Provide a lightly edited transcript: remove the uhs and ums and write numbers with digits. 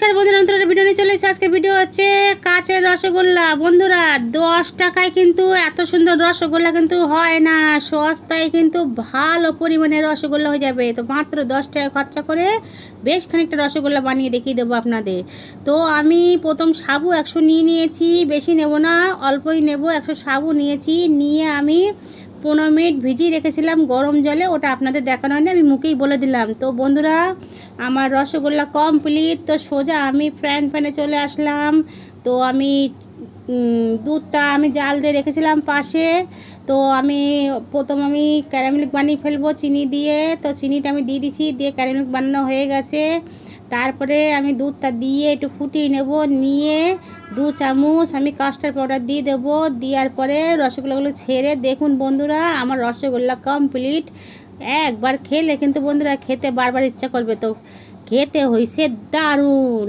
নমস্কার বন্ধুরা, নতুন একটা ভিডিও নিয়ে চলে এসেছি। আজকে ভিডিও হচ্ছে কাঁচের রসগোল্লা। বন্ধুরা 10 টাকায় কিন্তু এত সুন্দর রসগোল্লা কিন্তু হয় না, সস্তায় কিন্তু ভালো পরিমাণে রসগোল্লা হয়ে যাবে। তো মাত্র 10 টাকা খরচা করে বেশ খানিকটা রসগোল্লা বানিয়ে দেখিয়ে দেবো আপনাদের। তো আমি প্রথম সাবু 100 নিয়েছি, বেশি নেব না, অল্পই নেব। 100 সাবু নিয়েছি, নিয়ে আমি 15 মিনিট ভিজিয়ে রেখেছিলাম গরম জলে। ওটা আপনাদের দেখানো হয়নি, আমি মুখেই বলে দিলাম। তো বন্ধুরা আমার রসগোল্লা কমপ্লিট। তো সোজা আমি প্যানে চলে আসলাম। তো আমি দুধটা আমি জাল দিয়ে রেখেছিলাম পাশে। তো আমি ক্যারামেল বানিয়ে ফেলবো চিনি দিয়ে। তো চিনিটা আমি দিয়ে দিচ্ছি, দিয়ে ক্যারামেল বানানো হয়ে গেছে। তারপরে আমি দুধটা দিয়ে একটু ফুটিয়ে নেব, নিয়ে 2 চামচ আমি কাস্টার্ড পাউডার দিয়ে দেবো। দেওয়ার পরে রসগোল্লাগুলো ছেড়ে দেখুন বন্ধুরা আমার রসগোল্লা কমপ্লিট। একবার খেলে কিন্তু বন্ধুরা খেতে বারবার ইচ্ছা করবে। তো খেতে হয়েছে দারুণ।